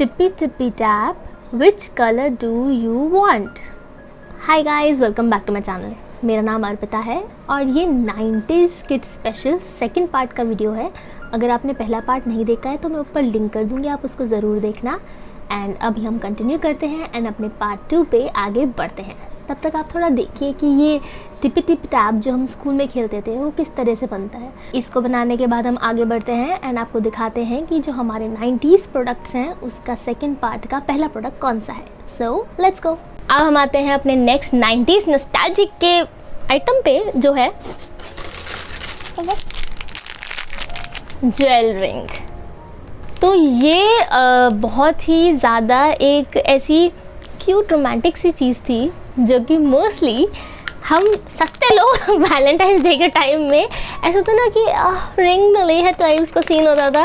Tippy tippy tap, which color do you want? Hi guys, welcome back to my channel. मेरा नाम अर्पिता है और ये 90s kid special second part का video है. अगर आपने पहला पार्ट नहीं देखा है तो मैं ऊपर लिंक कर दूँगी, आप उसको ज़रूर देखना. एंड अभी हम कंटिन्यू करते हैं एंड अपने पार्ट 2 पे आगे बढ़ते हैं. तब तक आप थोड़ा देखिए कि ये टिपी टिप टैप जो हम स्कूल में खेलते थे वो किस तरह से बनता है. इसको बनाने के बाद हम आगे बढ़ते हैं एंड आपको दिखाते हैं कि जो हमारे 90s प्रोडक्ट्स हैं उसका सेकंड पार्ट का पहला प्रोडक्ट कौन सा है. So let's go. अब हम आते हैं अपने नेक्स्ट 90s नॉस्टैल्जिक के आइटम पे जो है ज्वेल रिंग. तो ये बहुत ही ज़्यादा एक ऐसी क्यूट रोमांटिक सी चीज़ थी जो कि मोस्टली हम सस्ते लोग वैलेंटाइंस डे के टाइम में ऐसा होता ना कि रिंग मिली है टाइप्स का सीन होता था.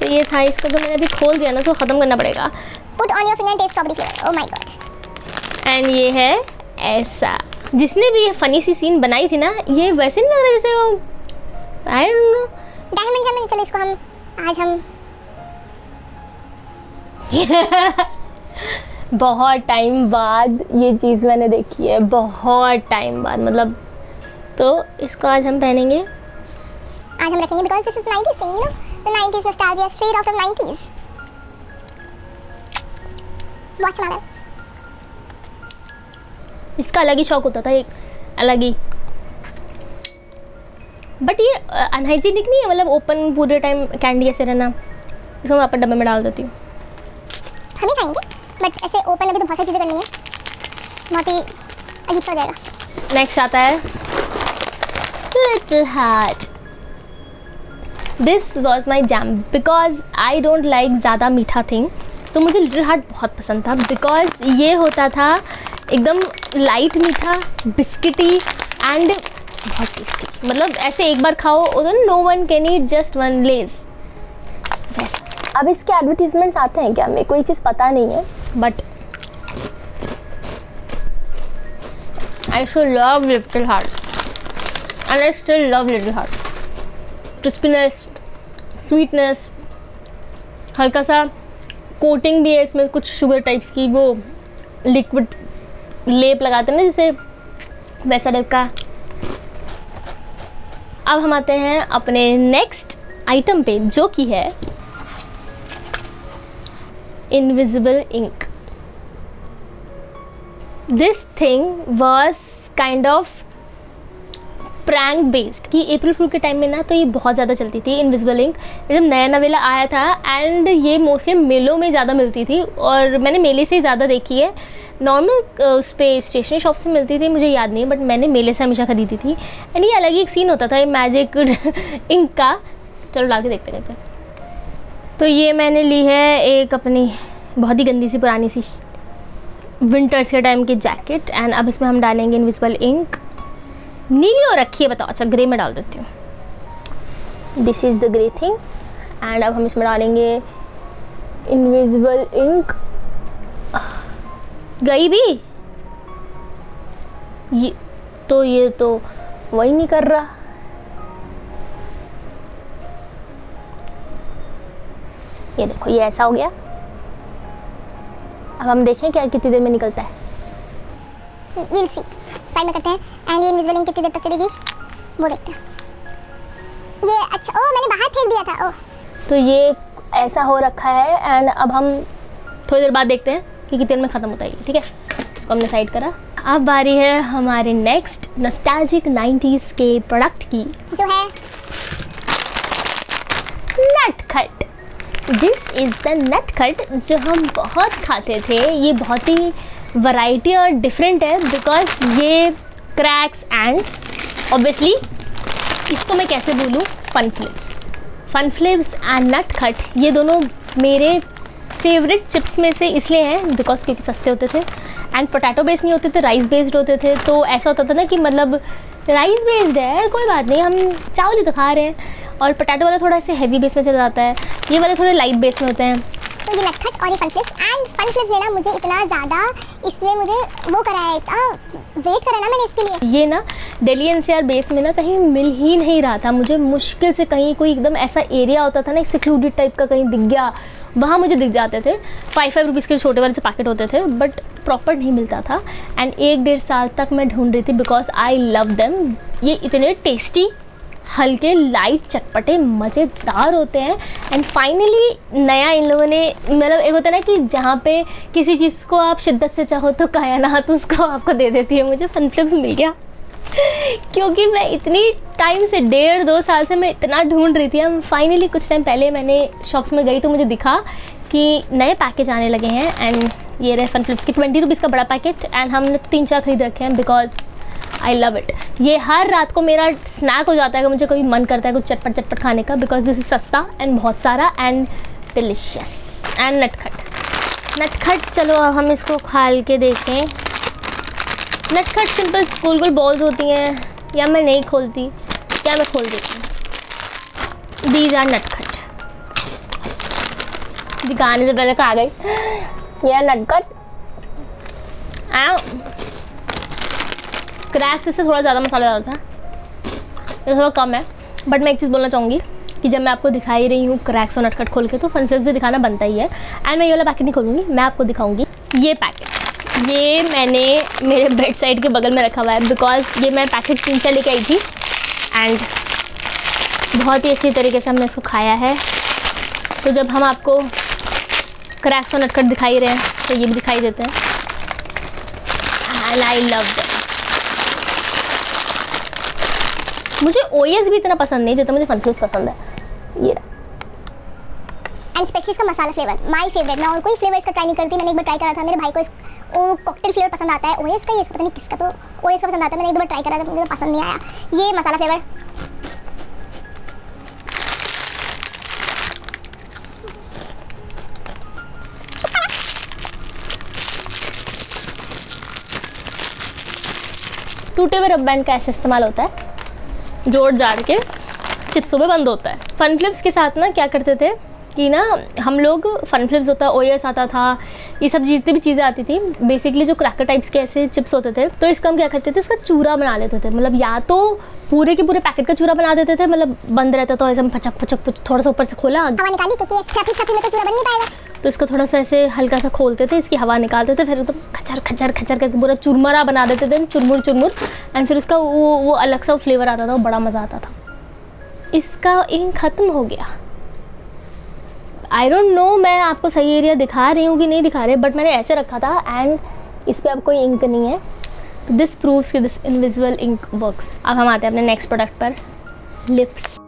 तो ये था, इसको तो मैंने अभी खोल दिया ना, उसको ख़त्म करना पड़ेगा. Put on your finger and taste strawberry flavor. Oh my god. And ये है ऐसा. जिसने भी ये फ़नी सी सीन बनाई थी ना, ये वैसे नहीं लग रहा जैसे वो आई डोंट नो डायमंड. चलो इसको हम बहुत टाइम बाद ये चीज़ मैंने देखी है, बहुत टाइम बाद मतलब. तो इसको आज हम पहनेंगे, आज हम रखेंगे because this is 90s thing, you know, the 90s nostalgia straight out of 90s. Watch my man. इसका अलग ही शौक होता था, एक अलग ही. बट ये अनहाइजीनिक नहीं है, मतलब ओपन पूरे टाइम कैंडी ऐसे रहना. इसको मैं अपने डब्बे में डाल देती हूँ. हम ही खाएंगे बट ऐसे ओपन अभी तो बहुत सारी चीज़ें करनी है, बहुत ही अजीब सा हो जाएगा. नेक्स्ट आता है little heart. This was my jam because I don't like ज़्यादा मीठा थिंग. तो मुझे लिटिल हार्ट बहुत पसंद था बिकॉज ये होता था एकदम लाइट मीठा, बिस्किटी एंड बहुत टेस्टी. मतलब ऐसे एक बार खाओ उधर no one can eat just one Lays. अब इसके एडवर्टीजमेंट्स आते हैं क्या, मेरे को ये चीज़ पता नहीं है. But I should love little heart and I still love little heart. Crispiness, sweetness, हल्का सा कोटिंग भी है इसमें कुछ शुगर टाइप्स की, वो लिक्विड लेप लगाते हैं ना जैसे, वैसा टाइप का. अब हम आते हैं अपने नेक्स्ट आइटम पे जो कि है invisible ink. This thing was kind of prank based कि अप्रैल फूल के टाइम में ना तो ये बहुत ज़्यादा चलती थी इनविजिबल इंक. जब नया नवेला आया था एंड ये मोस्टली मेलों में ज़्यादा मिलती थी और मैंने मेले से ही ज़्यादा देखी है. नॉर्मल उस पर स्टेशनरी शॉप से मिलती थी, मुझे याद नहीं, बट मैंने मेले से हमेशा ख़रीदी थी. एंड ये अलग ही एक सीन होता था ये मैजिक इंक का. चलो डाल के देखते रहते. तो ये मैंने ली है एक अपनी बहुत ही गंदी सी पुरानी सी विंटर्स के टाइम की जैकेट. एंड अब इसमें हम डालेंगे इनविजिबल इंक. नीली हो रखी है, बताओ. अच्छा ग्रे में डाल देती हूँ. This is the grey thing. And अब हम इसमें डालेंगे इनविजिबल इंक. गई भी ये तो वही नहीं कर रहा. ये देखो, ये ऐसा हो गया. अब हम देखें क्या कितनी देर में निकलता है. we'll see. साइड में करते हैं एंड ये इनविजिबल इंक कितनी देर तक चलेगी वो देखते हैं. ये अच्छा, ओ मैंने बाहर फेंक दिया था. ओ तो ये ऐसा हो रखा है एंड अब हम थोड़ी देर बाद देखते हैं कि कितनी देर में ख़त्म होता है. ठीक है, इसको हमने साइड करा. अब बारी है हमारे नेक्स्ट नॉस्टैल्जिक 90s के प्रोडक्ट की जो है नटखट. दिस इज़ द नटखट जो हम बहुत खाते थे. ये बहुत ही वैरायटी और डिफरेंट है बिकॉज ये क्रैक्स एंड ऑब्वियसली इसको मैं कैसे बोलूँ, फन फ्लिप्स एंड नटखट ये दोनों मेरे फेवरेट चिप्स में से इसलिए हैं बिकॉज क्योंकि सस्ते होते थे एंड पोटैटो बेस्ड नहीं होते थे, राइस बेस्ड होते थे. तो ऐसा होता था ना कि मतलब राइस बेस्ड है कोई बात नहीं, हम चावल ही तो खा रहे हैं. और पोटैटो वाला थोड़ा ऐसे हैवी बेस में चला जाता है, ये वाले थोड़े लाइट बेस में होते हैं. तो ये नटखट और ये फन फ्लिप्स ने ना मुझे इतना ज़्यादा, इसने मुझे वो करा है, वेट करा ना मैंने इसके लिए. ये ना दिल्ली एनसीआर बेस में ना कहीं मिल ही नहीं रहा था. मुझे मुश्किल से कहीं कोई एकदम ऐसा एरिया होता था ना, एक सिक्लूडेड टाइप का कहीं दिख गया वहाँ मुझे दिख जाते थे 5 रुपीज़ के छोटे वाले जो पैकेट होते थे, बट प्रॉपर नहीं मिलता था। एंड 1-1.5 साल तक मैं ढूंढ रही थी बिकॉज आई लव देम। ये इतने टेस्टी, हल्के, लाइट, चटपटे, मज़ेदार होते हैं। एंड फाइनली नया इन लोगों ने, मतलब एक होता है ना कि जहाँ पे किसी चीज़ को आप शिद्दत से चाहो तो कायनात उसको आपको दे देती है। मुझे फन फ्लिप्स मिल गया क्योंकि मैं इतनी टाइम से 1.5-2 साल से मैं इतना ढूंढ रही थी। हम फाइनली कुछ टाइम पहले मैंने शॉप्स में गई तो मुझे दिखा कि नए पैकेज आने लगे हैं। एंड ये रहे फन फ्लिप्स के 20 रुपीज़ का बड़ा पैकेट। एंड हमने 3-4 खरीद रखे हैं बिकॉज आई लव इट। ये हर रात को मेरा स्नैक हो जाता है कि मुझे कभी मन करता है कुछ चटपट चटपट खाने का, बिकॉज दिस इज सस्ता एंड बहुत सारा एंड डिलिशियस एंड नटखट। चलो अब हम इसको खाल के देखें। नटखट सिंपल गोल गोल बॉल्स होती हैं, या मैं नहीं खोलती, क्या मैं खोल देती हूँ। दीज आर नटखट। दिखाने से पहले खा गई। यह नटखट क्रैक्स इससे थोड़ा ज़्यादा मसालेदार था, ये थोड़ा कम है। बट मैं एक चीज़ बोलना चाहूँगी कि जब मैं आपको दिखा ही रही हूँ क्रैक्स और नटखट खोल के, तो फन फ्लिप्स भी दिखाना बनता ही है। एंड मैं ये वाला पैकेट नहीं खोलूँगी, मैं आपको दिखाऊँगी ये पैकेट। ये मैंने मेरे बेड साइड के बगल में रखा हुआ है बिकॉज ये मैं पैकेट 3 लेके आई थी एंड बहुत ही अच्छी तरीके से हमने इसको खाया है। तो जब हम आपको क्रैक्स और नटखट दिखाई रहे हैं तो ये भी दिखाई देते हैं। And I love that. मुझे ओएस भी इतना पसंद नहीं जितना मुझे फन फ्लिप्स पसंद है। ये रहा। एंड स्पेशली इसका मसाला फ्लेवर माय फेवरेट। मैं और कोई फ्लेवर इसका ट्राई नहीं करती। मैंने एक बार ट्राई करा था, मेरे भाई को कॉकटेल फ्लेवर पसंद आता है। ओएस का, ये पता नहीं किसका, तो ओएस का पसंद आता है। मैंने एक बार ट्राई करा था, मुझे पसंद नहीं आया ये मसाला फ्लेवर। टूटे हुए रबर बैंड का ऐसे इस्तेमाल होता है, जोड़ जाड़ के चिप्सों में बंद होता है। फन फ्लिप्स के साथ ना क्या करते थे कि ना हम लोग, फन फ्लिप्स होता है, ओएस आता था, ये सब जितनी भी चीज़ें आती थी, बेसिकली जो क्रैकर टाइप्स के ऐसे चिप्स होते थे, तो इसका हम क्या करते थे, इसका चूरा बना लेते थे। मतलब या तो पूरे के पूरे पैकेट का चूरा बना देते थे, मतलब बंद रहता था, ऐसे हम फचक फचक थोड़ा सा ऊपर से खोला, हवा निकाली क्योंकि फ्लफी में तो चूरा बन नहीं पाएगा, तो इसको थोड़ा सा ऐसे हल्का सा खोलते थे, इसकी हवा निकालते थे, फिर एकदम खचर खचर खचर करके पूरा चुरमरा बना देते थे, चुरमुर चुरमुर। एंड फिर उसका वो अलग सा फ्लेवर आता था, वो बड़ा मज़ा आता था। इसका इंक ख़त्म हो गया। आई डोंट नो मैं आपको सही एरिया दिखा रही हूँ कि नहीं दिखा रहे, बट मैंने ऐसे रखा था एंड इस पर अब कोई इंक नहीं है। तो दिस प्रूव्स कि दिस इनविजिबल इंक वर्क्स। अब हम आते हैं अपने नेक्स्ट प्रोडक्ट पर, लिप्स।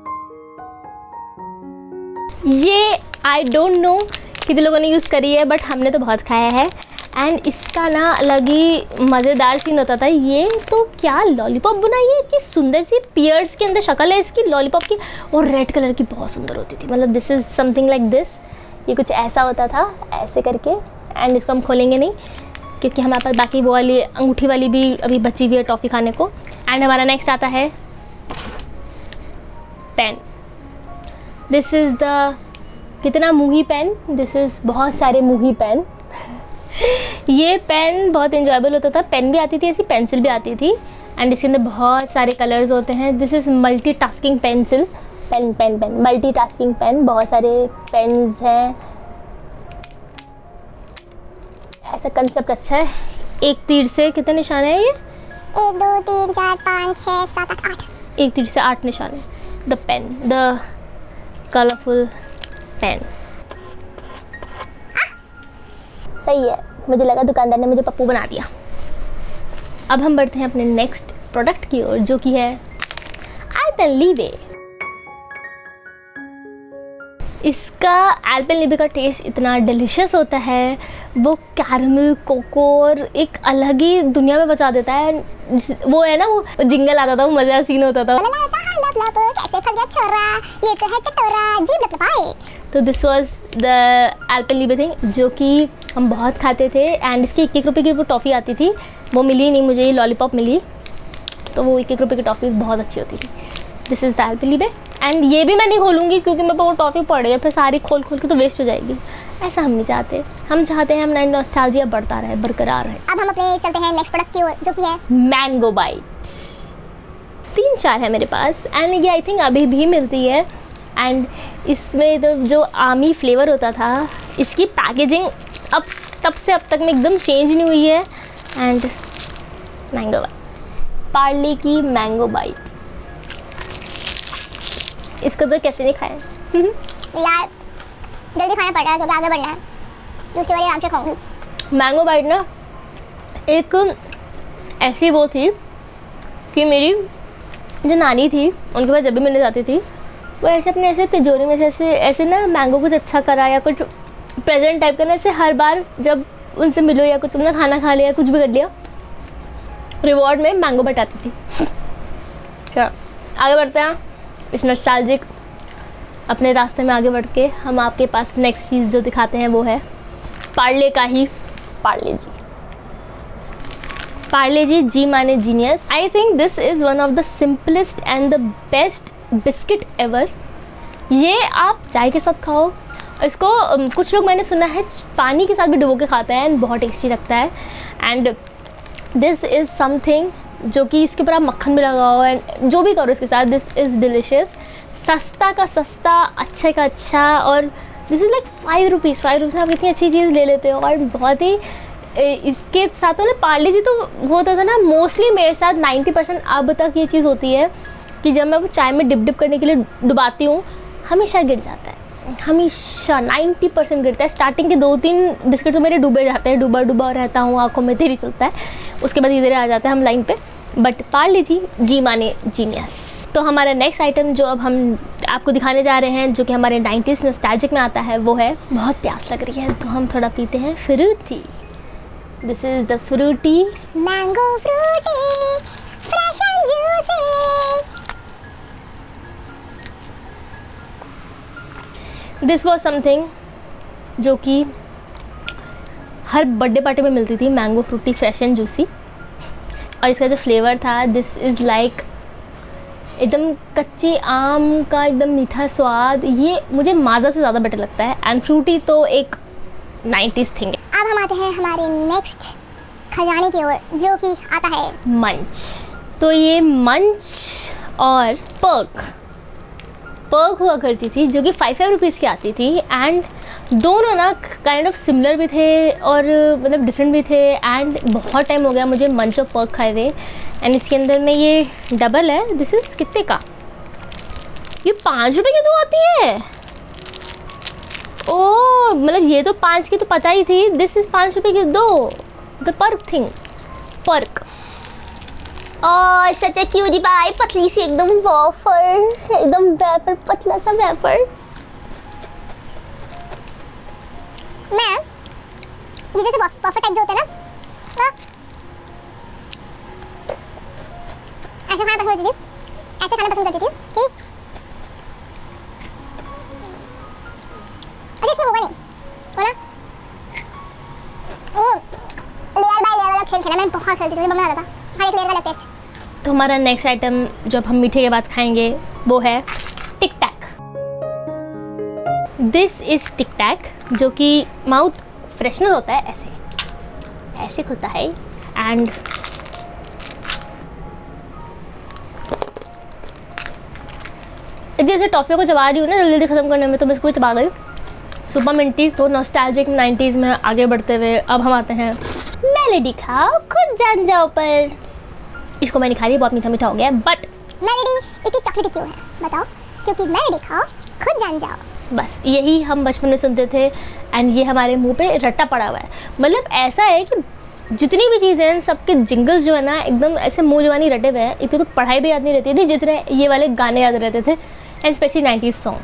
ये आई डोंट नो कितने लोगों ने यूज़ करी है, बट हमने तो बहुत खाया है। एंड इसका ना अलग ही मज़ेदार सीन होता था। ये तो क्या लॉलीपॉप बनाई है, इतनी सुंदर सी पियर्स के अंदर शक्ल है इसकी लॉलीपॉप की, और रेड कलर की बहुत सुंदर होती थी। मतलब this is something like this. ये कुछ ऐसा होता था ऐसे करके, एंड इसको हम खोलेंगे नहीं क्योंकि हमारे पास बाकी वो वाली अंगूठी वाली भी अभी बची हुई है टॉफ़ी खाने को। एंड हमारा नेक्स्ट आता है पेन। दिस इज़ द कितना मुही पेन, दिस इज़ बहुत सारे मुही पेन। ये पेन बहुत इंजॉयबल होता था। पेन भी आती थी, ऐसी पेंसिल भी आती थी, एंड इसके अंदर बहुत सारे कलर्स होते हैं। This is multitasking pencil, pen pen pen multitasking pen. बहुत सारे पेन्स हैं, ऐसा कंसेप्ट अच्छा है। एक तीर से कितने निशाने हैं ये? 1 2 3 4 5 6 7 8 8। एक तीर से 8 निशाने। The pen, the colourful pen. सही है, मुझे लगा दुकानदार ने मुझे पप्पू बना दिया। अब हम बढ़ते हैं अपने नेक्स्ट प्रोडक्ट की ओर, जो कि है एल्पेनलीबे। इसका एल्पेनलीबे का टेस्ट इतना डिलीशियस होता है, वो कैरमल, कोको और एक अलग ही दुनिया में बचा देता है। वो है ना, वो जिंगल आता था, वो मज़ेदार सीन होता था। कैसे खा गया छोरा, ये तो है चटोरा, जीभ लपलपाए। तो this was the Alpenliebe thing, जो कि हम बहुत खाते थे। एंड इसकी 1-1 रुपये की वो टॉफ़ी आती थी, वो मिली नहीं मुझे, ये लॉलीपॉप मिली, तो वो 1-1 रुपये की टॉफ़ी बहुत अच्छी होती थी। This is the Alpenliebe. And ये भी मैं नहीं खोलूँगी क्योंकि मेरे पास वो टॉफ़ी पड़ी है, फिर सारी खोल खोल के तो वेस्ट हो जाएगी। ऐसा हम नहीं चाहते। हम चाहते हैं हमारा नॉस्टैल्जिया बढ़ता रहे, बरकरार रहे। अब हम अपने चलते हैं नेक्स्ट प्रोडक्ट की ओर, जो कि है मैंगो बाइट। 3-4 है मेरे पास, एंड ये आई थिंक अभी भी मिलती है। एंड इसमें तो जो आमी फ्लेवर होता था, इसकी पैकेजिंग अब तब से अब तक में एकदम चेंज नहीं हुई है। एंड मैंगो बाइट, पार्ले की मैंगो बाइट, इसको तो कैसे नहीं खाया यार जल्दी खाना पड़ रहा है क्योंकि आगे बढ़ना है, दूसरी वाली आराम से खाऊंगी। मैंगो बाइट ना एक ऐसी वो थी कि मेरी जो नानी थी उनके पास जब भी मिलने जाती थी वो ऐसे अपने ऐसे तिजोरी में से ऐसे ना मैंगो कुछ अच्छा करा या कुछ प्रेजेंट टाइप का ना, ऐसे हर बार जब उनसे मिलो या कुछ तुमने खाना खा लिया कुछ भी कर लिया, रिवॉर्ड में मैंगो बटाती थी। क्या आगे बढ़ते हैं इस नॉस्टैल्जिक अपने रास्ते में आगे बढ़ के हम आपके पास नेक्स्ट चीज़ जो दिखाते हैं वो है पार्ले का ही पार्ले जी। पार्ले जी, जी माने genius. I think this is one of the simplest and the best biscuit ever. ये आप चाय के साथ खाओ, इसको कुछ लोग मैंने सुना है पानी के साथ भी डुबो के खाते हैं एंड बहुत टेस्टी लगता है। एंड दिस इज़ समथिंग जो कि इसके ऊपर आप मक्खन भी लगाओ एंड जो भी करो इसके साथ, दिस इज़ डिलिशियस। सस्ता का सस्ता, अच्छे का अच्छा, और this is like 5 rupees. 5 rupees में आप इतनी अच्छी चीज़ ले लेते हो और बहुत ही इसके साथ ना पार्ले जी तो वो होता था ना, मोस्टली मेरे साथ 90% अब तक ये चीज़ होती है कि जब मैं वो चाय में डिप करने के लिए डुबाती हूँ हमेशा गिर जाता है, हमेशा 90% गिरता है। स्टार्टिंग के 2-3 बिस्किट तो मेरे डूबे जाते हैं, डूबा रहता हूँ, आँखों में तेरी चलता है, उसके बाद धीरे आ जाता है हम लाइन पे। बट पार्ले जी, जी माने जीनियस। तो हमारा नेक्स्ट आइटम जो अब हम आपको दिखाने जा रहे हैं जो कि हमारे 90s नॉस्टैल्जिक में आता है वो है, बहुत प्यास लग रही है तो हम थोड़ा पीते हैं Frooti. This is the Frooti mango Frooti fresh and juicy. This was something जो कि हर बर्थडे पार्टी में मिलती थी, mango Frooti fresh and juicy. और इसका जो फ्लेवर था, दिस इज़ लाइक एकदम कच्चे आम का एकदम मीठा स्वाद। ये मुझे माज़ा से ज़्यादा बेटर लगता है एंड फ्रूटी तो एक 90s थिंग है। अब हम आते हैं हमारे नेक्स्ट खजाने की ओर जो कि आता है मंच। तो ये मंच और पर्क हुआ करती थी जो कि 5 रुपीज़ की आती थी एंड दोनों ना काइंड ऑफ सिमिलर भी थे और मतलब डिफरेंट भी थे। एंड बहुत टाइम हो गया मुझे मंच और पर्क खाए हुए। एंड इसके अंदर में ये डबल है। दिस इज़ कितने का? ये 5 रुपये की 2 आती है। ओह, मतलब ये तो 5 की तो पता ही थी। दिस इज़ 5 रुपये की 2, द पर्क थिंग, पर्क। और सच ए क्यूटी पाई, पतली सी एकदम वॉफर, एकदम वेफर, पतला सा वेफर। मैं ये जैसे वॉफर टाइप जो होता है ना, तो ऐसे खाना पसंद करती थी, ऐसे खाना पसंद करती थी, ठीक? अरे इसमें होगा नहीं, हो ना? लेयर बाय लेयर वाला खेल खेला मैंने, बहुत खेलती थी, मजा आता था हर एक लेयर का अलग टेस्ट। तो हमारा नेक्स्ट आइटम जो हम मीठे के बाद खाएंगे वो है टिक टैक। दिस इज़ टिक टैक जो कि माउथ फ्रेशनर होता है, ऐसे ऐसे खुलता है एंड जैसे टॉफ़ियों को चबा रही हूँ ना जल्दी ख़त्म करने में, तो मैं इसको भी चबा गई। Super Minty. तो नॉस्टैल्जिक 90s में आगे बढ़ते हुए अब हम आते हैं मेलेडी खाओ खुद जान जाओ पर। इसको मैंने खा ली, बहुत मीठा मीठा हो गया। बट मेलेडी इतनी चॉकलेटी क्यों है बताओ? क्योंकि मेलेडी खाओ खुद जान जाओ। बस यही हम बचपन में सुनते थे एंड ये हमारे मुंह पे रट्टा पड़ा हुआ है। मतलब ऐसा है कि जितनी भी चीज़ें हैं सबके जिंगल्स जो है ना एकदम ऐसे मुँह जवानी रटे हुए हैं। इतनी तो पढ़ाई भी याद नहीं रहती थी जितने ये वाले गाने याद रहते थे, एंड स्पेशली 90s सॉन्ग।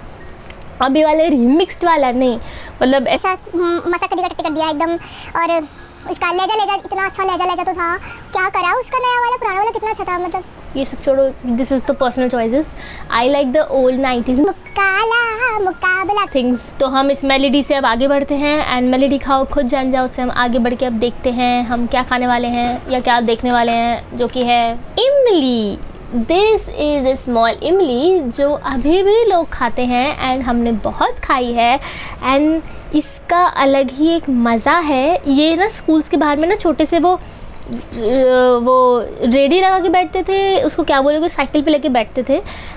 अब ये वाले रिमिक्स्ड वाला नहीं, मतलब ऐसा मसा कदी का टट्टी कर दिया एकदम। और इसका लहजा इतना अच्छा लहजा तो था, क्या करा उसका नया वाला, पुराना वाला कितना अच्छा था। मतलब ये सब छोड़ो, this is the personal choices. I like the old 90s मुकाबला थिंग्स। तो हम इस मेलेडी से अब आगे बढ़ते हैं एंड मेलेडी खाओ खुद जान जाओ से हम आगे बढ़ के अब देखते हैं हम क्या खाने वाले हैं या क्या देखने वाले हैं, जो कि है इमली। दिस इज़ ए स्मॉल इमली जो अभी भी लोग खाते हैं एंड हमने बहुत खाई है एंड इसका अलग ही एक मज़ा है। ये ना स्कूल्स के बाहर में ना छोटे से वो वो रेडी लगा के बैठते थे, उसको क्या बोलोगे, साइकिल पे लेके बैठते थे।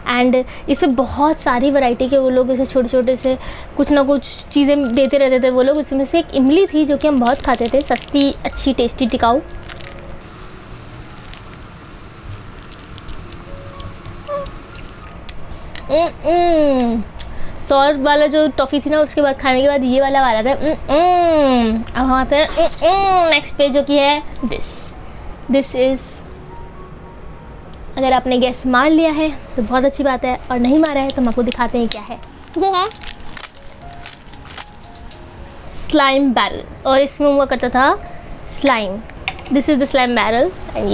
एंड इसमें बहुत सारी वैरायटी के वो लोग ऐसे छोटे छोटे से कुछ ना कुछ चीज़ें देते रहते थे वो लोग। उसमें से एक इमली थी जो कि हम बहुत खाते थे, सस्ती अच्छी टेस्टी टिकाऊ। सॉल्ट वाला जो टॉफ़ी थी ना, उसके बाद खाने के बाद ये वाला आ रहा था। अब हम आते हैं नेक्स्ट पे जो कि है दिस इज़, अगर आपने गैस मार लिया है तो बहुत अच्छी बात है, और नहीं मारा है तो हम आपको दिखाते हैं क्या है। ये है स्लाइम बैरल, और इसमें हुआ करता था slime. This is the slime barrel and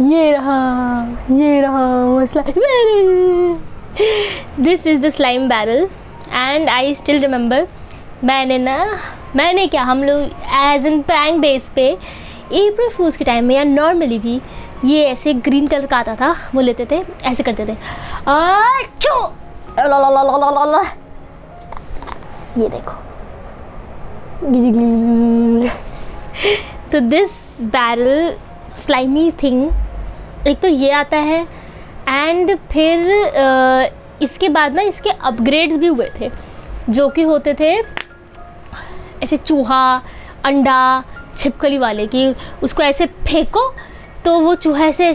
ये रहा वो slime barrel. This is the slime barrel and I still remember, मैंने क्या, हम लोग एज इन प्रैंक बेस पे अप्रैल फूल्स के टाइम में या नॉर्मली भी ये ऐसे ग्रीन कलर का आता था, वो लेते थे, ऐसे करते थे ये देखो। तो दिस बैरल स्लाइमी थिंग, एक तो ये आता है एंड फिर इसके बाद ना इसके अपग्रेड्स भी हुए थे जो कि होते थे ऐसे चूहा अंडा छिपकली वाले, कि उसको ऐसे फेंको तो वो चूहा ऐसे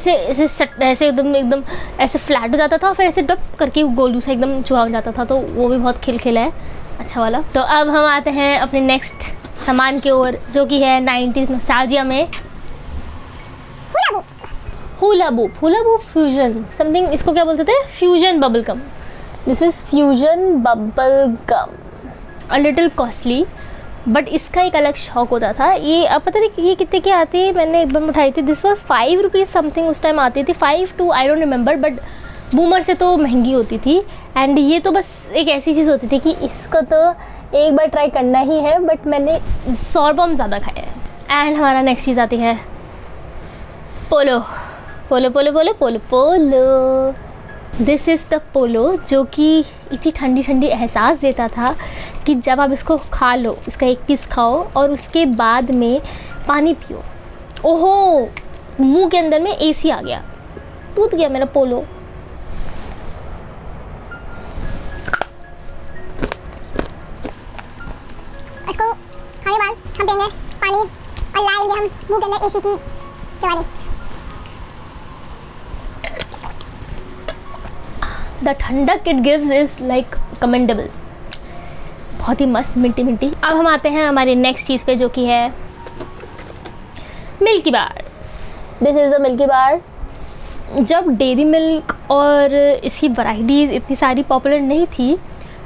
एकदम ऐसे फ्लैट हो जाता था, फिर ऐसे डप करके गोलू से एकदम चूहा बन जाता था। तो वो भी बहुत खेला है अच्छा वाला। तो अब हम आते हैं अपने नेक्स्ट सामान की ओर जो कि है 90s नॉस्टैल्जिया में हुला बूप फ्यूजन समथिंग, इसको क्या बोलते थे, fusion bubble gum. This is fusion bubble gum, a little costly, but इसका एक अलग शौक होता था। ये अब पता नहीं ये कितने की आती है, मैंने एक बार उठाई थी, दिस वॉज 5 रुपीज़ समथिंग उस टाइम आती थी, 5 to I don't remember, but boomer से तो महंगी होती थी। एंड ये तो बस एक ऐसी चीज़ होती थी कि इसको तो एक बार ट्राई करना ही है, बट मैंने 100 रुपये ज़्यादा खाया है। एंड हमारा नेक्स्ट चीज़ आती है पोलो। दिस इज़ द पोलो, जो कि इतनी ठंडी ठंडी एहसास देता था कि जब आप इसको खा लो, इसका एक पीस खाओ और उसके बाद में पानी पियो, ओहो मुंह के अंदर में एसी आ गया, टूट गया मेरा पोलो। इसको खाने बाद हम देंगे पानी और लाएंगे हम मुंह के अंदर एसी की जवानी। द ठंडक it gives is like commendable, बहुत ही मस्त मिंटी। अब हम आते हैं हमारे नेक्स्ट चीज़ पे जो कि है Milky Bar. This is the Milky Bar. जब डेयरी मिल्क और इसकी वैराइटीज़ इतनी सारी पॉपुलर नहीं थी,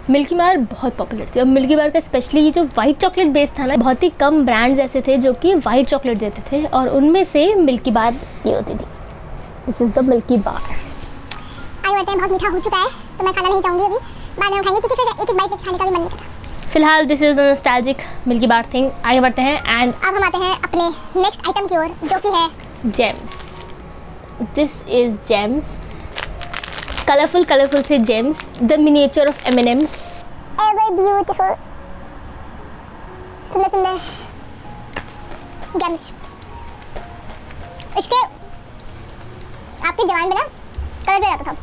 मिल्की बार बहुत पॉपुलर थी। और मिल्की बार का स्पेशली ये जो वाइट चॉकलेट बेस था ना, बहुत ही कम ब्रांड्स ऐसे थे जो कि वाइट चॉकलेट देते थे, और उनमें से मिल्की बार ये होती थी। दिस इज़ द मिल्की बार। आने वाला टाइम बहुत मीठा हो चुका है तो मैं खाना नहीं चाहूँगी अभी, बाद में हम खाएंगे क्योंकि फिर एक बाइट खाने का भी मन नहीं करता। फिलहाल this is nostalgic milky bar thing. आगे बढ़ते हैं एंड अब हम आते हैं अपने नेक्स्ट आइटम की ओर जो कि है Gems. This is Gems, colourful से Gems, the miniature of M&Ms। Ever beautiful, सुंदर जेम्स। इसके आपकी जवान पे ना कलर भी आता था,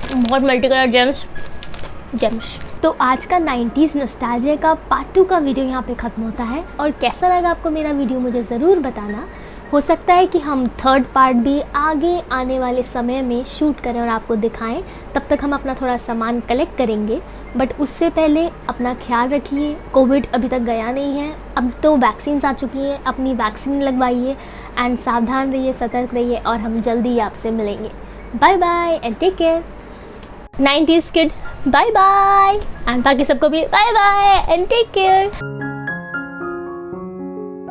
बहुत मल्टी कलर जेम्स। तो आज का 90s नॉस्टैल्जिया का पार्ट 2 का वीडियो यहाँ पे ख़त्म होता है। और कैसा लगा आपको मेरा वीडियो मुझे ज़रूर बताना। हो सकता है कि हम 3rd पार्ट भी आगे आने वाले समय में शूट करें और आपको दिखाएं। तब तक हम अपना थोड़ा सामान कलेक्ट करेंगे, बट उससे पहले अपना ख्याल रखिए। कोविड अभी तक गया नहीं है, अब तो वैक्सीन्स आ चुकी हैं, अपनी वैक्सीन लगवाइए एंड सावधान रहिए, सतर्क रहिए, और हम जल्दी ही आपसे मिलेंगे। Bye bye and take care. 90s kid bye bye, and बाकी सबको भी bye bye and take care.